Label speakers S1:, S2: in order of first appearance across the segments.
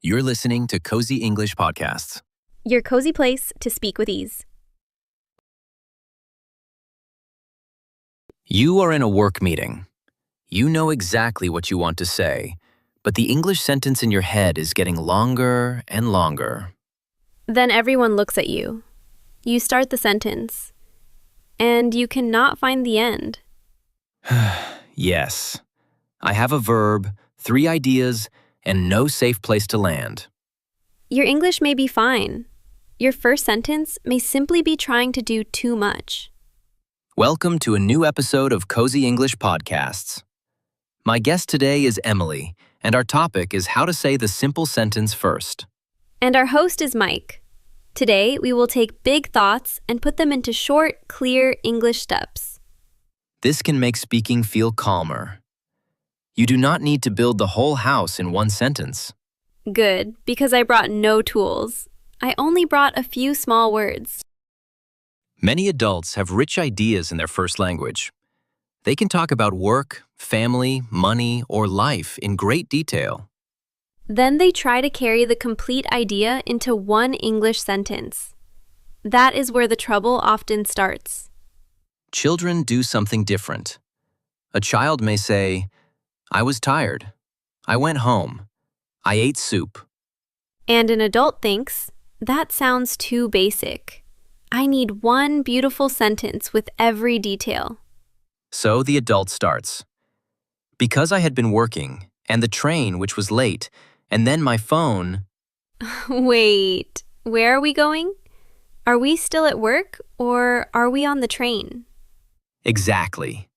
S1: You're listening to Cosy English Podcasts.
S2: Your cozy place to speak with ease.
S1: You are in a work meeting. You know exactly what you want to say, but the English sentence in your head is getting longer and longer.
S2: Then everyone looks at you. You start the sentence, and you cannot find the end.
S1: Yes. I have a verb, 3 ideas, and no safe place to land.
S2: Your English may be fine. Your first sentence may simply be trying to do too much.
S1: Welcome to a new episode of Cosy English Podcasts. My guest today is Emily, and our topic is how to say the simple sentence first.
S2: And our host is Mike. Today, we will take big thoughts and put them into short, clear English steps.
S1: This can make speaking feel calmer. You do not need to build the whole house in one sentence.
S2: Good, because I brought no tools. I only brought a few small words.
S1: Many adults have rich ideas in their first language. They can talk about work, family, money, or life in great detail.
S2: Then they try to carry the complete idea into one English sentence. That is where the trouble often starts.
S1: Children do something different. A child may say, I was tired. I went home. I ate soup.
S2: And an adult thinks, that sounds too basic. I need one beautiful sentence with every detail.
S1: So the adult starts. Because I had been working, and the train, which was late, and then my phone.
S2: Wait, where are we going? Are we still at work, or are we on the train?
S1: Exactly.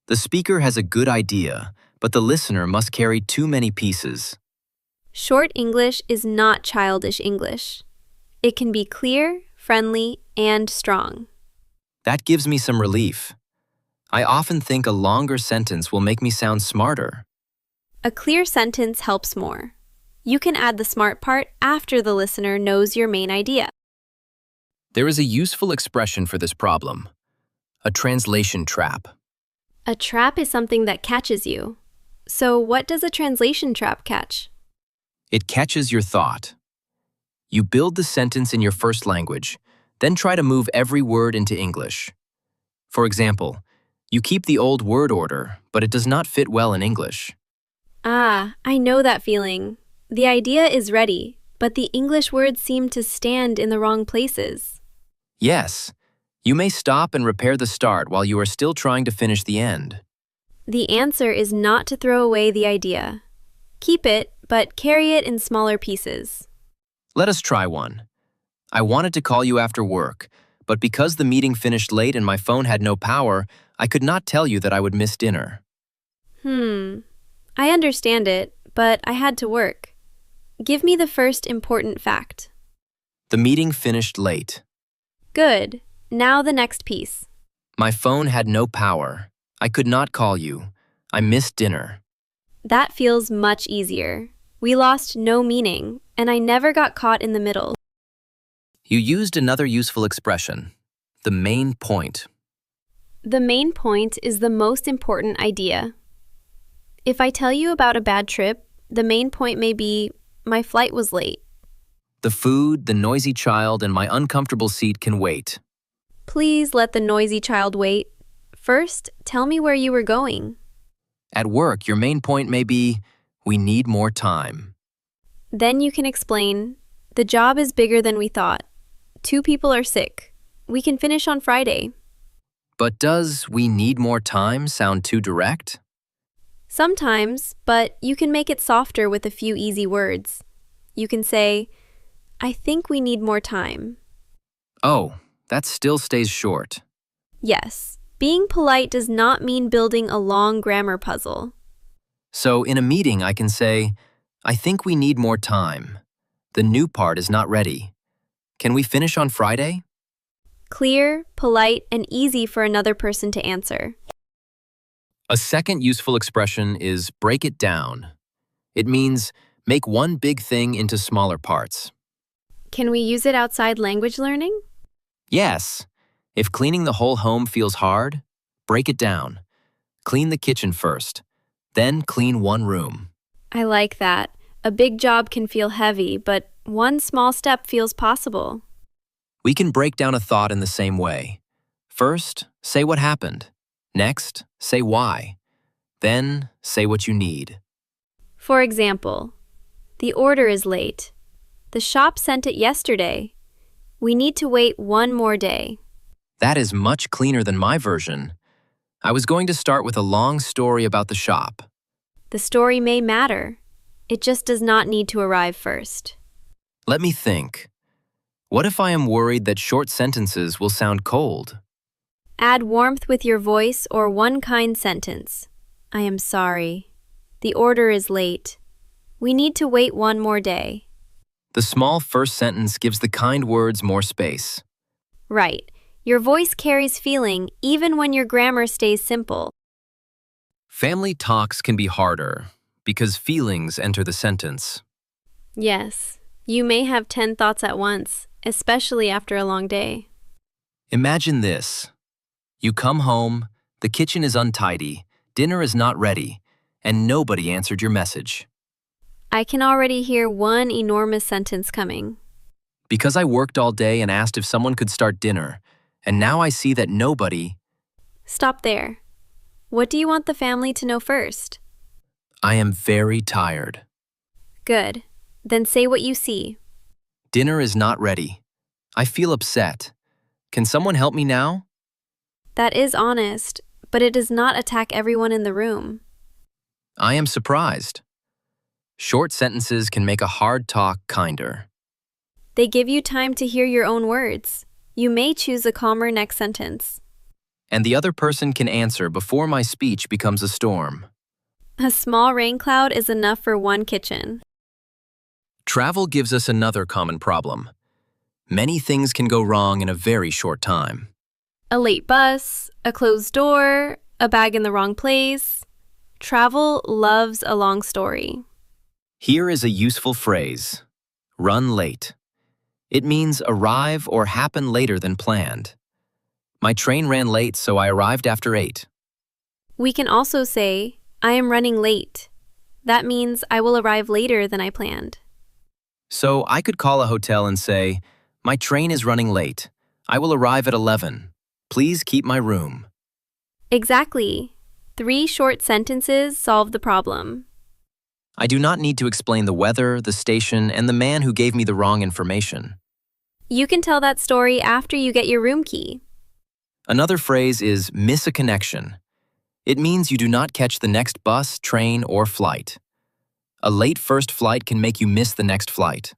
S1: The speaker has a good idea, but the listener must carry too many pieces.
S2: Short English is not childish English. It can be clear, friendly, and strong.
S1: That gives me some relief. I often think a longer sentence will make me sound smarter.
S2: A clear sentence helps more. You can add the smart part after the listener knows your main idea.
S1: There is a useful expression for this problem. A translation trap.
S2: A trap is something that catches you. So what does a translation trap catch?
S1: It catches your thought. You build the sentence in your first language, then try to move every word into English. For example, you keep the old word order, but it does not fit well in English.
S2: Ah, I know that feeling. The idea is ready, but the English words seem to stand in the wrong places.
S1: Yes, you may stop and repair the start while you are still trying to finish the end.
S2: The answer is not to throw away the idea. Keep it, but carry it in smaller pieces.
S1: Let us try one. I wanted to call you after work, but because the meeting finished late and my phone had no power, I could not tell you that I would miss dinner.
S2: I understand it, but I had to work. Give me the first important fact.
S1: The meeting finished late.
S2: Good. Now the next piece.
S1: My phone had no power. I could not call you. I missed dinner.
S2: That feels much easier. We lost no meaning, and I never got caught in the middle.
S1: You used another useful expression, the main point.
S2: The main point is the most important idea. If I tell you about a bad trip, the main point may be, my flight was late.
S1: The food, the noisy child, and my uncomfortable seat can wait.
S2: Please let the noisy child wait. First, tell me where you were going.
S1: At work, your main point may be, we need more time.
S2: Then you can explain, the job is bigger than we thought. 2 people are sick. We can finish on Friday.
S1: But does we need more time sound too direct?
S2: Sometimes, but you can make it softer with a few easy words. You can say, I think we need more time.
S1: Oh, that still stays short.
S2: Yes, being polite does not mean building a long grammar puzzle.
S1: So in a meeting, I can say, I think we need more time. The new part is not ready. Can we finish on Friday?
S2: Clear, polite, and easy for another person to answer.
S1: A second useful expression is break it down. It means make one big thing into smaller parts.
S2: Can we use it outside language learning?
S1: Yes. If cleaning the whole home feels hard, break it down. Clean the kitchen first, then clean one room.
S2: I like that. A big job can feel heavy, but one small step feels possible.
S1: We can break down a thought in the same way. First, say what happened. Next, say why. Then, say what you need.
S2: For example, the order is late. The shop sent it yesterday. We need to wait one more day.
S1: That is much cleaner than my version. I was going to start with a long story about the shop.
S2: The story may matter. It just does not need to arrive first.
S1: Let me think. What if I am worried that short sentences will sound cold?
S2: Add warmth with your voice or one kind sentence. I am sorry. The order is late. We need to wait one more day.
S1: The small first sentence gives the kind words more space.
S2: Right. Your voice carries feeling even when your grammar stays simple.
S1: Family talks can be harder because feelings enter the sentence.
S2: Yes, you may have 10 thoughts at once, especially after a long day.
S1: Imagine this. You come home, the kitchen is untidy, dinner is not ready, and nobody answered your message.
S2: I can already hear one enormous sentence coming.
S1: Because I worked all day and asked if someone could start dinner, and now I see that nobody.
S2: Stop there. What do you want the family to know first?
S1: I am very tired.
S2: Good. Then say what you see.
S1: Dinner is not ready. I feel upset. Can someone help me now?
S2: That is honest, but it does not attack everyone in the room.
S1: I am surprised. Short sentences can make a hard talk kinder.
S2: They give you time to hear your own words. You may choose a calmer next sentence.
S1: And the other person can answer before my speech becomes a storm.
S2: A small rain cloud is enough for one kitchen.
S1: Travel gives us another common problem. Many things can go wrong in a very short time.
S2: A late bus, a closed door, a bag in the wrong place. Travel loves a long story.
S1: Here is a useful phrase, run late. It means arrive or happen later than planned. My train ran late, so I arrived after 8.
S2: We can also say, I am running late. That means I will arrive later than I planned.
S1: So I could call a hotel and say, my train is running late. I will arrive at 11. Please keep my room.
S2: Exactly. 3 short sentences solve the problem.
S1: I do not need to explain the weather, the station, and the man who gave me the wrong information.
S2: You can tell that story after you get your room key.
S1: Another phrase is miss a connection. It means you do not catch the next bus, train, or flight. A late first flight can make you miss the next flight.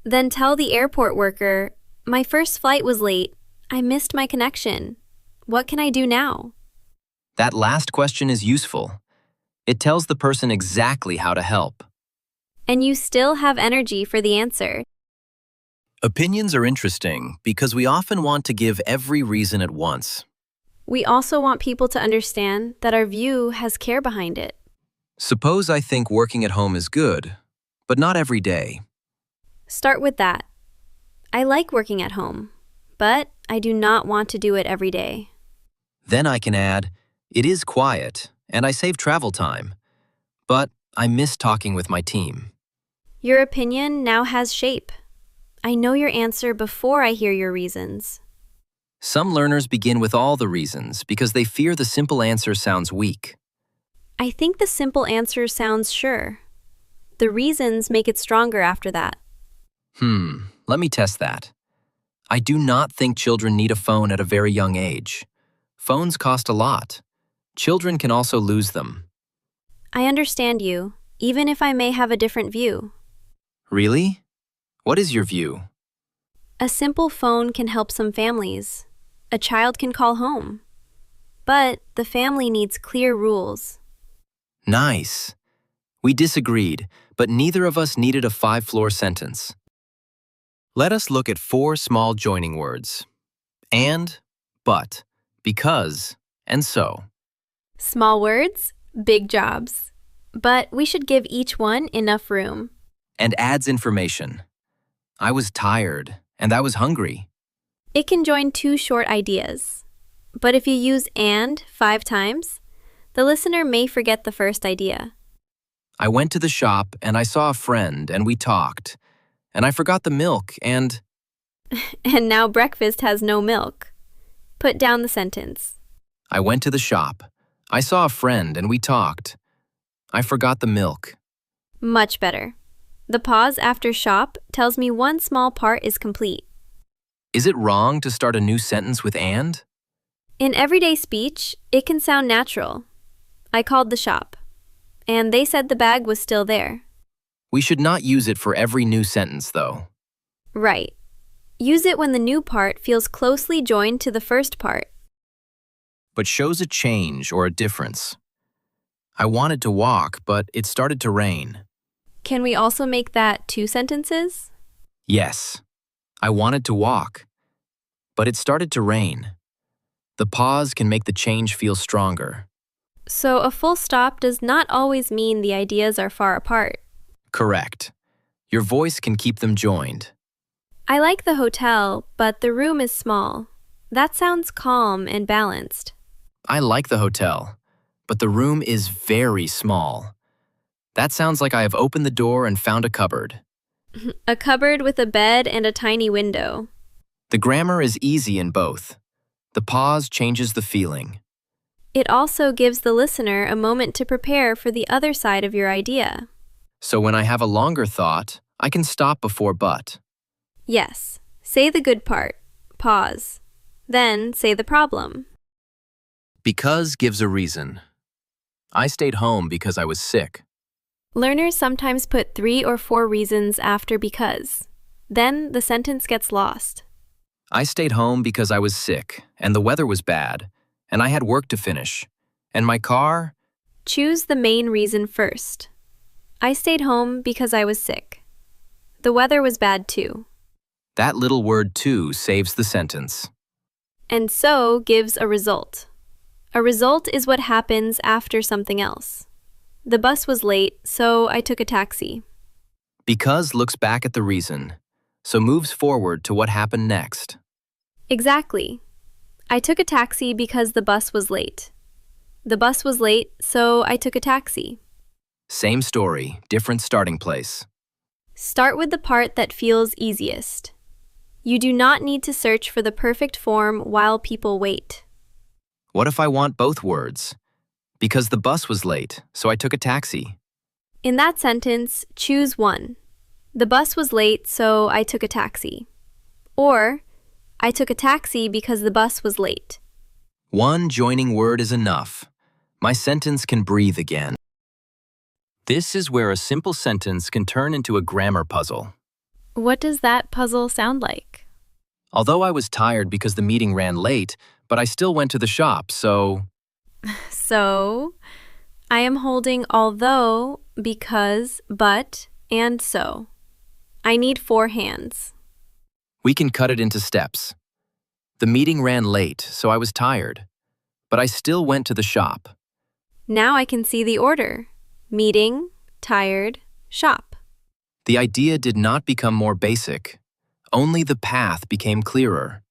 S2: Then tell the airport worker, my first flight was late. I missed my connection. What can I do now?
S1: That last question is useful. It tells the person exactly how to help.
S2: And you still have energy for the answer.
S1: Opinions are interesting because we often want to give every reason at once.
S2: We also want people to understand that our view has care behind it.
S1: Suppose I think working at home is good, but not every day.
S2: Start with that. I like working at home, but I do not want to do it every day.
S1: Then I can add, it is quiet, and I save travel time, but I miss talking with my team.
S2: Your opinion now has shape. I know your answer before I hear your reasons.
S1: Some learners begin with all the reasons because they fear the simple answer sounds weak.
S2: I think the simple answer sounds sure. The reasons make it stronger after that.
S1: Let me test that. I do not think children need a phone at a very young age. Phones cost a lot. Children can also lose them.
S2: I understand you, even if I may have a different view.
S1: Really? What is your view?
S2: A simple phone can help some families. A child can call home. But the family needs clear rules.
S1: Nice. We disagreed, but neither of us needed a 5-floor sentence. Let us look at 4 small joining words. And, but, because, and so.
S2: Small words, big jobs. But we should give each one enough room.
S1: And adds information. I was tired, and I was hungry.
S2: It can join 2 short ideas. But if you use and 5 times, the listener may forget the first idea.
S1: I went to the shop and I saw a friend and we talked. And I forgot the milk and
S2: And now breakfast has no milk. Put down the sentence.
S1: I went to the shop. I saw a friend and we talked. I forgot the milk.
S2: Much better. The pause after shop tells me one small part is complete.
S1: Is it wrong to start a new sentence with and?
S2: In everyday speech, it can sound natural. I called the shop, and they said the bag was still there.
S1: We should not use it for every new sentence, though.
S2: Right. Use it when the new part feels closely joined to the first part.
S1: But shows a change or a difference. I wanted to walk, but it started to rain.
S2: Can we also make that two sentences?
S1: Yes, I wanted to walk, but it started to rain. The pause can make the change feel stronger.
S2: So a full stop does not always mean the ideas are far apart.
S1: Correct. Your voice can keep them joined.
S2: I like the hotel, but the room is small. That sounds calm and balanced.
S1: I like the hotel, but the room is very small. That sounds like I have opened the door and found a cupboard.
S2: A cupboard with a bed and a tiny window.
S1: The grammar is easy in both. The pause changes the feeling.
S2: It also gives the listener a moment to prepare for the other side of your idea.
S1: So when I have a longer thought, I can stop before but.
S2: Yes, say the good part, pause. Then say the problem.
S1: Because gives a reason. I stayed home because I was sick.
S2: Learners sometimes put 3 or 4 reasons after because. Then the sentence gets lost.
S1: I stayed home because I was sick, and the weather was bad, and I had work to finish. And my car?
S2: Choose the main reason first. I stayed home because I was sick. The weather was bad too.
S1: That little word too saves the sentence.
S2: And so gives a result. A result is what happens after something else. The bus was late, so I took a taxi.
S1: Because looks back at the reason, so moves forward to what happened next.
S2: Exactly. I took a taxi because the bus was late. The bus was late, so I took a taxi.
S1: Same story, different starting place.
S2: Start with the part that feels easiest. You do not need to search for the perfect form while people wait.
S1: What if I want both words? Because the bus was late, so I took a taxi.
S2: In that sentence, choose one. The bus was late, so I took a taxi. Or, I took a taxi because the bus was late.
S1: One joining word is enough. My sentence can breathe again. This is where a simple sentence can turn into a grammar puzzle.
S2: What does that puzzle sound like?
S1: Although I was tired because the meeting ran late, but I still went to the shop, so...
S2: So, I am holding although, because, but, and so. I need 4 hands.
S1: We can cut it into steps. The meeting ran late, so I was tired, but I still went to the shop.
S2: Now I can see the order. Meeting, tired, shop.
S1: The idea did not become more basic. Only the path became clearer.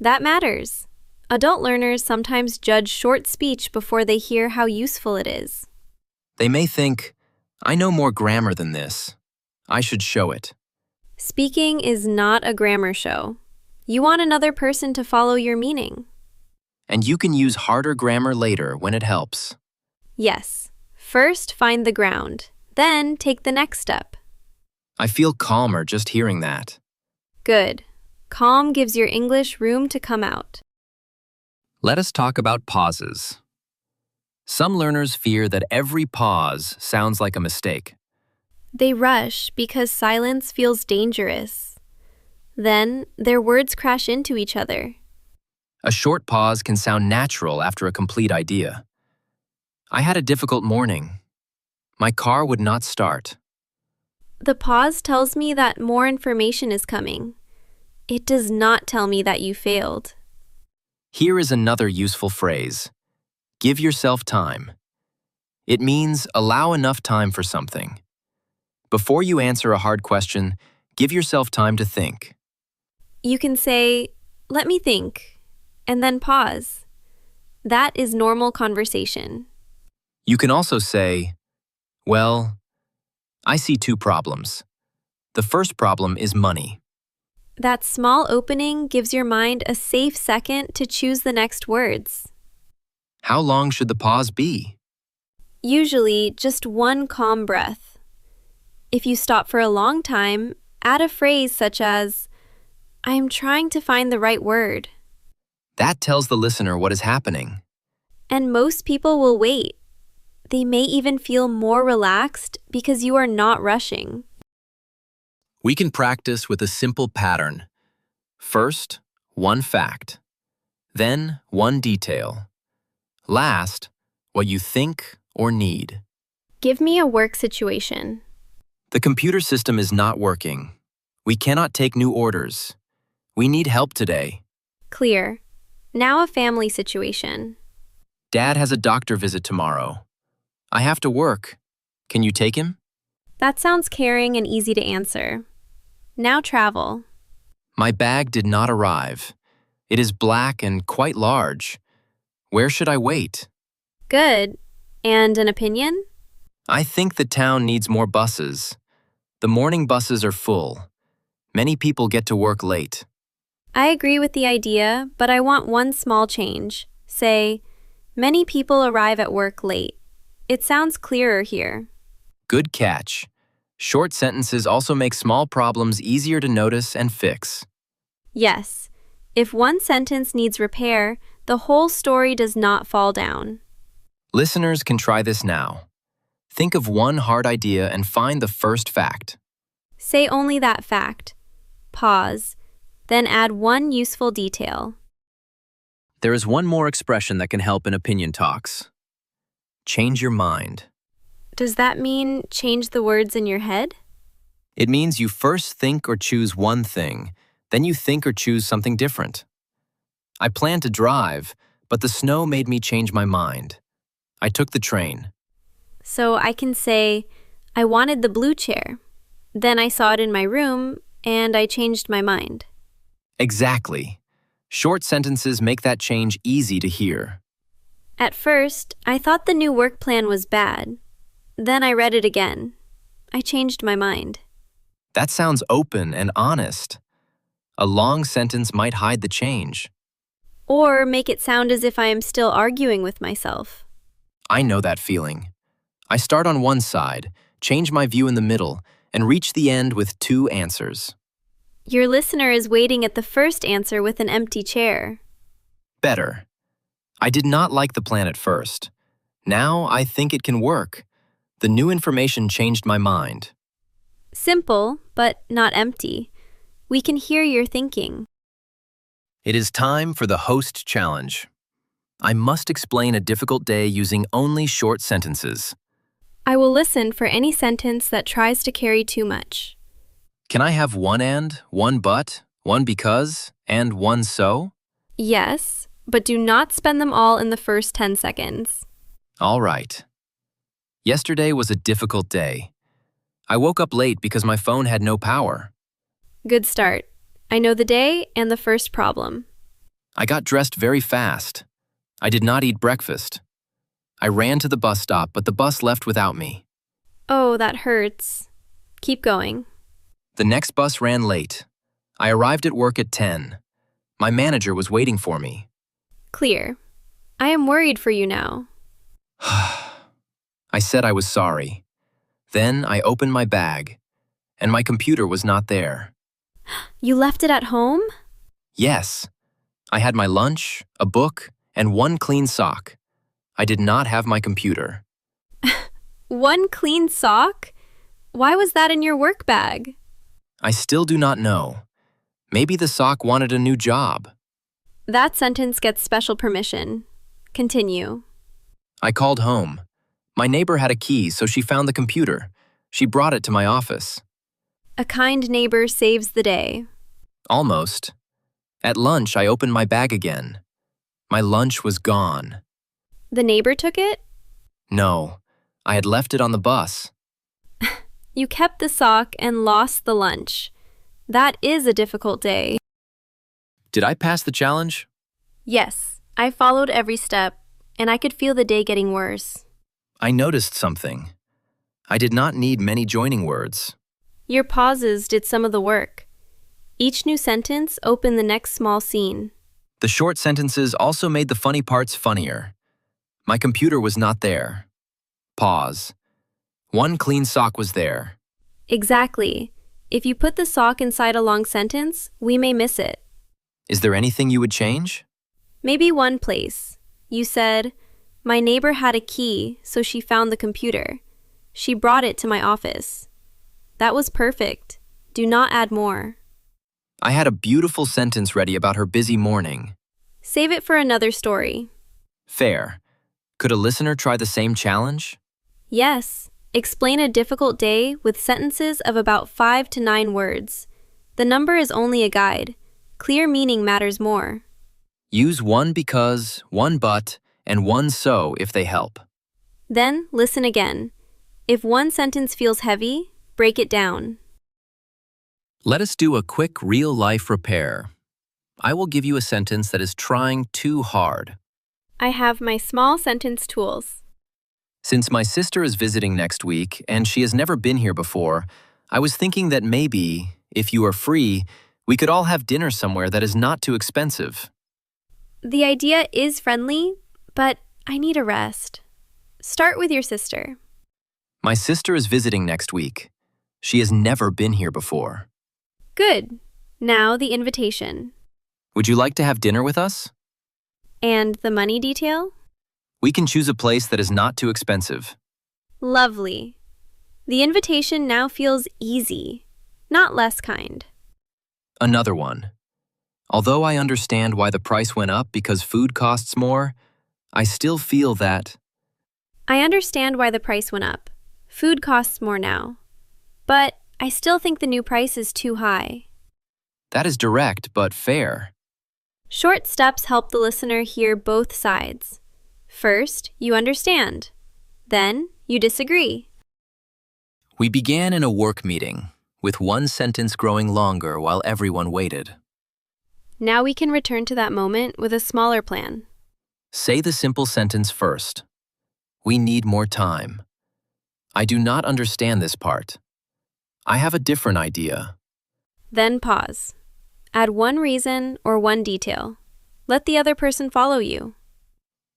S2: That matters. Adult learners sometimes judge short speech before they hear how useful it is.
S1: They may think, I know more grammar than this. I should show it.
S2: Speaking is not a grammar show. You want another person to follow your meaning.
S1: And you can use harder grammar later when it helps.
S2: Yes. First, find the ground. Then, take the next step.
S1: I feel calmer just hearing that.
S2: Good. Calm gives your English room to come out.
S1: Let us talk about pauses. Some learners fear that every pause sounds like a mistake.
S2: They rush because silence feels dangerous. Then, their words crash into each other.
S1: A short pause can sound natural after a complete idea. I had a difficult morning. My car would not start.
S2: The pause tells me that more information is coming. It does not tell me that you failed.
S1: Here is another useful phrase. Give yourself time. It means allow enough time for something. Before you answer a hard question, give yourself time to think.
S2: You can say, let me think, and then pause. That is normal conversation.
S1: You can also say, well, I see two problems. The first problem is money.
S2: That small opening gives your mind a safe second to choose the next words.
S1: How long should the pause be?
S2: Usually, just one calm breath. If you stop for a long time, add a phrase such as, I am trying to find the right word.
S1: That tells the listener what is happening.
S2: And most people will wait. They may even feel more relaxed because you are not rushing.
S1: We can practice with a simple pattern. First, one fact. Then, one detail. Last, what you think or need.
S2: Give me a work situation.
S1: The computer system is not working. We cannot take new orders. We need help today.
S2: Clear. Now a family situation.
S1: Dad has a doctor visit tomorrow. I have to work. Can you take him?
S2: That sounds caring and easy to answer. Now travel.
S1: My bag did not arrive. It is black and quite large. Where should I wait?
S2: Good. And an opinion?
S1: I think the town needs more buses. The morning buses are full. Many people get to work late.
S2: I agree with the idea, but I want one small change. Say, many people arrive at work late. It sounds clearer here.
S1: Good catch. Short sentences also make small problems easier to notice and fix.
S2: Yes. If one sentence needs repair, the whole story does not fall down.
S1: Listeners can try this now. Think of one hard idea and find the first fact.
S2: Say only that fact. Pause. Then add one useful detail.
S1: There is one more expression that can help in opinion talks. Change your mind.
S2: Does that mean change the words in your head?
S1: It means you first think or choose one thing, then you think or choose something different. I planned to drive, but the snow made me change my mind. I took the train.
S2: So I can say, I wanted the blue chair. Then I saw it in my room, and I changed my mind.
S1: Exactly. Short sentences make that change easy to hear.
S2: At first, I thought the new work plan was bad. Then I read it again. I changed my mind.
S1: That sounds open and honest. A long sentence might hide the change.
S2: Or make it sound as if I am still arguing with myself.
S1: I know that feeling. I start on one side, change my view in the middle, and reach the end with two answers.
S2: Your listener is waiting at the first answer with an empty chair.
S1: Better. I did not like the plan at first. Now I think it can work. The new information changed my mind.
S2: Simple, but not empty. We can hear your thinking.
S1: It is time for the host challenge. I must explain a difficult day using only short sentences.
S2: I will listen for any sentence that tries to carry too much.
S1: Can I have one and, one but, one because, and one so?
S2: Yes, but do not spend them all in the first 10 seconds.
S1: All right. Yesterday was a difficult day. I woke up late because my phone had no power.
S2: Good start. I know the day and the first problem.
S1: I got dressed very fast. I did not eat breakfast. I ran to the bus stop, but the bus left without me.
S2: Oh, that hurts. Keep going.
S1: The next bus ran late. I arrived at work at 10. My manager was waiting for me.
S2: Clear. I am worried for you now.
S1: I said I was sorry. Then I opened my bag, and my computer was not there.
S2: You left it at home?
S1: Yes. I had my lunch, a book, and one clean sock. I did not have my computer.
S2: One clean sock? Why was that in your work bag?
S1: I still do not know. Maybe the sock wanted a new job.
S2: That sentence gets special permission. Continue.
S1: I called home. My neighbor had a key, so she found the computer. She brought it to my office.
S2: A kind neighbor saves the day.
S1: Almost. At lunch, I opened my bag again. My lunch was gone.
S2: The neighbor took it?
S1: No, I had left it on the bus.
S2: You kept the sock and lost the lunch. That is a difficult day.
S1: Did I pass the challenge?
S2: Yes, I followed every step, and I could feel the day getting worse.
S1: I noticed something. I did not need many joining words.
S2: Your pauses did some of the work. Each new sentence opened the next small scene.
S1: The short sentences also made the funny parts funnier. My computer was not there. Pause. One clean sock was there.
S2: Exactly. If you put the sock inside a long sentence, we may miss it.
S1: Is there anything you would change?
S2: Maybe one place. You said, "My neighbor had a key, so she found the computer. She brought it to my office." That was perfect. Do not add more.
S1: I had a beautiful sentence ready about her busy morning.
S2: Save it for another story.
S1: Fair. Could a listener try the same challenge?
S2: Yes. Explain a difficult day with sentences of about 5 to 9 words. The number is only a guide. Clear meaning matters more.
S1: Use one because, one but, and one so if they help.
S2: Then listen again. If one sentence feels heavy, break it down.
S1: Let us do a quick real-life repair. I will give you a sentence that is trying too hard.
S2: I have my small sentence tools.
S1: Since my sister is visiting next week and she has never been here before, I was thinking that maybe, if you are free, we could all have dinner somewhere that is not too expensive.
S2: The idea is friendly, but I need a rest. Start with your sister.
S1: My sister is visiting next week. She has never been here before.
S2: Good. Now the invitation.
S1: Would you like to have dinner with us?
S2: And the money detail?
S1: We can choose a place that is not too expensive.
S2: Lovely. The invitation now feels easy, not less kind.
S1: Another one. Although I understand why the price went up because food costs more, I still feel that.
S2: I understand why the price went up. Food costs more now. But I still think the new price is too high.
S1: That is direct but fair.
S2: Short steps help the listener hear both sides. First, you understand. Then, you disagree.
S1: We began in a work meeting, with one sentence growing longer while everyone waited.
S2: Now we can return to that moment with a smaller plan.
S1: Say the simple sentence first. We need more time. I do not understand this part. I have a different idea.
S2: Then pause. Add one reason or one detail. Let the other person follow you.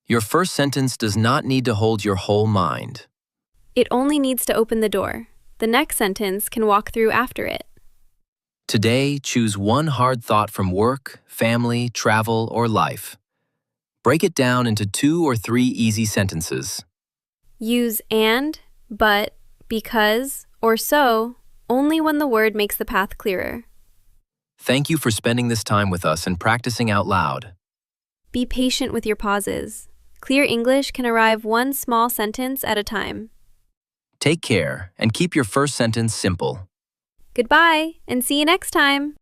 S1: Your first sentence does not need to hold your whole mind.
S2: It only needs to open the door. The next sentence can walk through after it.
S1: Today, choose one hard thought from work, family, travel, or life. Break it down into 2 or 3 easy sentences.
S2: Use and, but, because, or so only when the word makes the path clearer.
S1: Thank you for spending this time with us and practicing out loud.
S2: Be patient with your pauses. Clear English can arrive one small sentence at a time.
S1: Take care and keep your first sentence simple.
S2: Goodbye, and see you next time.